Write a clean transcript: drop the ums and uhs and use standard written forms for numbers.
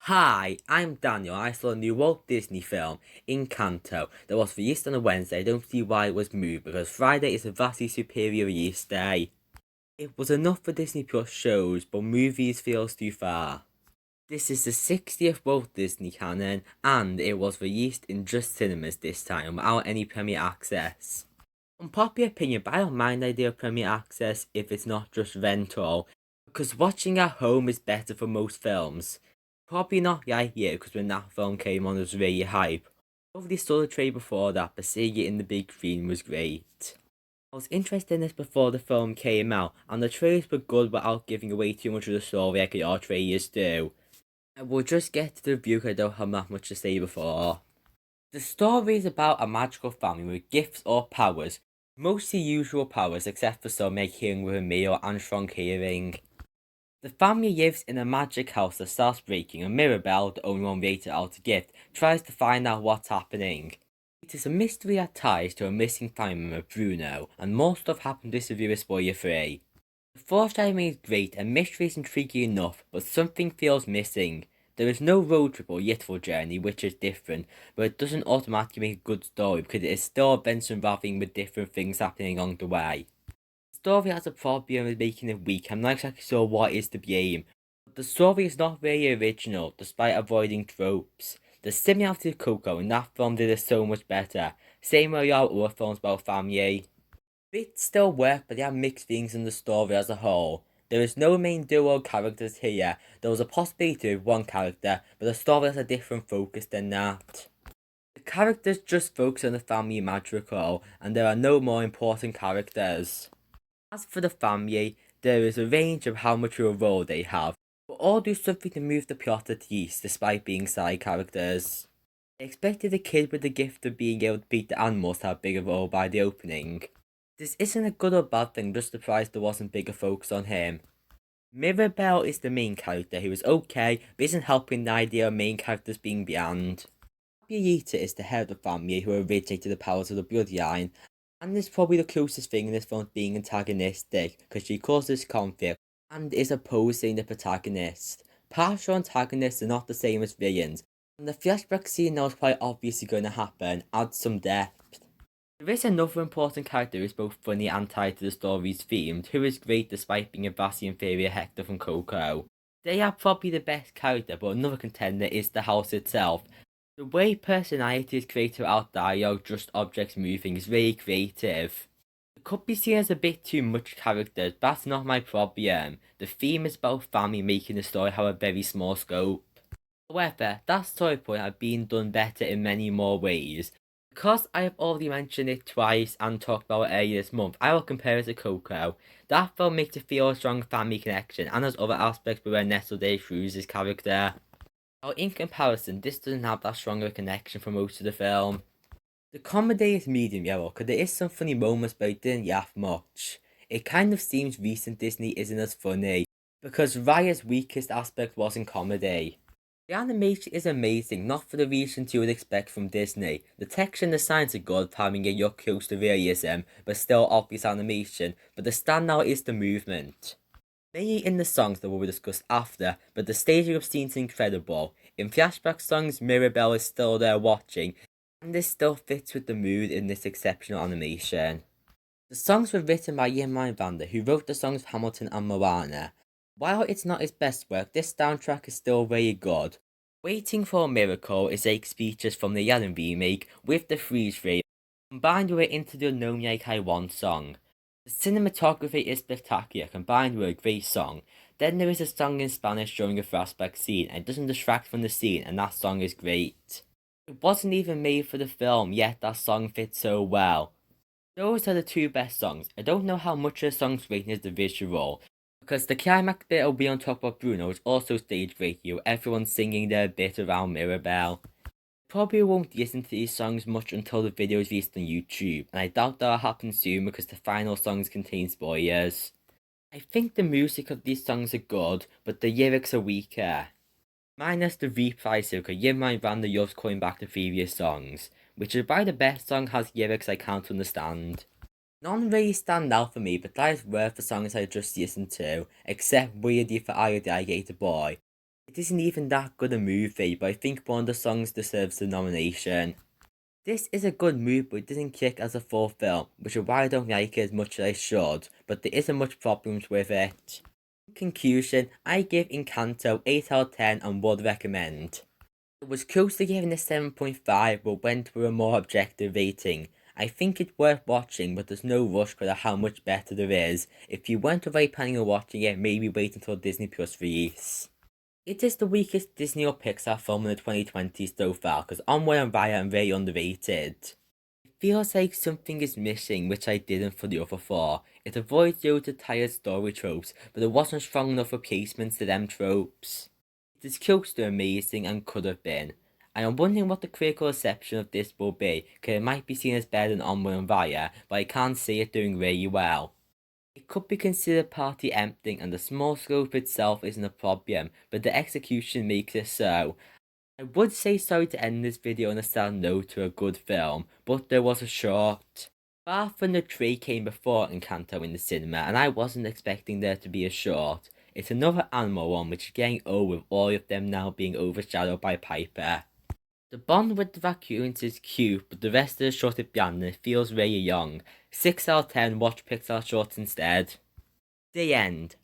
Hi, I'm Daniel. I saw a new Walt Disney film, Encanto, that was released on a Wednesday. I don't see why it was moved because Friday is a vastly superior release day. It was enough for Disney Plus shows, but movies feels too far. This is the 60th Walt Disney canon, and it was released in just cinemas this time without any premiere access. Unpopular opinion, but I don't mind the idea of premiere access if it's not just rental, because watching at home is better for most films. Probably not right here, because when that film came on, it was really hype. Already saw the trailer before that, but seeing it in the big screen was great. I was interested in this before the film came out, and the trailers were good without giving away too much of the story like all trailers do. I will just get to the review because I don't have that much to say before. The story is about a magical family with gifts or powers, mostly usual powers except for some like healing with a meal and strong hearing. The family lives in a magic house that starts breaking, and Mirabelle, the only one rated out a gift, tries to find out what's happening. It is a mystery that ties to a missing family member, Bruno, and more stuff happens this review is spoiler free. The foreshadowing is great and mystery is intriguing enough, but something feels missing. There is no road trip or literal journey, which is different, but it doesn't automatically make a good story because it is still events involving with different things happening along the way. The story has a problem with making it weak. I'm not exactly sure what is to blame, but the story is not very original, despite avoiding tropes. The similarity to Coco in that film did it so much better. Same way all other films about family. Bits still work, but they have mixed feelings in the story as a whole. There is no main duo characters here. There was a possibility with one character, but the story has a different focus than that. The characters just focus on the family magical, and there are no more important characters. As for the family, there is a range of how much of a role they have, but all do something to move the plot at least, despite being side characters. I expected the kid with the gift of being able to beat the animals to have a bigger role by the opening. This isn't a good or bad thing, just surprised there wasn't bigger focus on him. Mirabelle is the main character who is okay, but isn't helping the idea of main characters being bland. Yita is the head of the family who originated the powers of the bloodline, and is probably the closest thing in this film to being antagonistic, because she causes conflict and is opposing the protagonist. Partial antagonists are not the same as villains, and the flashback scene that was quite obviously going to happen adds some depth. There is another important character who is both funny and tied to the story's themes, who is great despite being a vastly inferior Hector from Coco. They are probably the best character, but another contender is the house itself. The way personality is created without dialogue, just objects moving, is really creative. It could be seen as a bit too much character, but that's not my problem. The theme is about family making the story have a very small scope. However, that story point had been done better in many more ways. Because I have already mentioned it twice and talked about it earlier this month, I will compare it to Coco. That film makes it feel a strong family connection and has other aspects where Nestle Day Cruz's character. Now, in comparison, this doesn't have that strong of a connection for most of the film. The comedy is medium level, because there is some funny moments, but I didn't laugh much. It kind of seems recent Disney isn't as funny, because Raya's weakest aspect wasn't comedy. The animation is amazing, not for the reasons you would expect from Disney. The texture and the signs are good, having a look close to realism, but still obvious animation, but the standout is the movement. Mainly in the songs that will be discussed after, but the staging of scenes is incredible. In flashback songs, Mirabelle is still there watching, and this still fits with the mood in this exceptional animation. The songs were written by Lin-Manuel Miranda, who wrote the songs of Hamilton and Moana. While it's not his best work, this soundtrack is still very good. Waiting for a Miracle is like speeches from the Aladdin remake with the freeze frame, combined with Into the Unknown Like I Want song. The cinematography is spectacular, combined with a great song. Then there is a song in Spanish during a flashback scene, and it doesn't distract from the scene, and that song is great. It wasn't even made for the film, yet that song fits so well. Those are the two best songs. I don't know how much of the song's rating is the visual, because the climax bit will be on top of Bruno is also stage great here, everyone singing their bit around Mirabelle. Probably won't listen to these songs much until the video is released on YouTube, and I doubt that'll happen soon because the final songs contain spoilers. I think the music of these songs are good, but the lyrics are weaker. Minus the reprise because Lin-Manuel Miranda loves calling back to previous songs, which is why the best song has lyrics I can't understand. None really stand out for me, but that is worth the songs I just listened to, except Weirdly for I, the Alligator Boy. It isn't even that good a movie, but I think one of the songs deserves the nomination. This is a good movie, but it doesn't kick as a full film, which is why I don't like it as much as I should, but there isn't much problems with it. In conclusion, I give Encanto 8 out of 10 and would recommend. It was close to giving a 7.5, but went for a more objective rating. I think it's worth watching, but there's no rush because of how much better there is. If you weren't already planning on watching it, maybe wait until Disney Plus release. It is the weakest Disney or Pixar film in the 2020s so far, because Onward and Raya are very underrated. It feels like something is missing, which I didn't for the other four. It avoids loads of tired story tropes, but there wasn't strong enough replacements to them tropes. It is close to amazing and could have been. I am wondering what the critical reception of this will be, because it might be seen as better than Onward and Raya, but I can't see it doing really well. It could be considered party emptying, and the small scope itself isn't a problem, but the execution makes it so. I would say sorry to end this video on a sad note to a good film, but there was a short. Far from the Tree came before Encanto in the cinema, and I wasn't expecting there to be a short. It's another animal one which is getting old with all of them now being overshadowed by Piper. The bond with the raccoons is cute, but the rest of the short is bland and it feels really young. 6 out of 10, watch Pixar shorts instead. The end.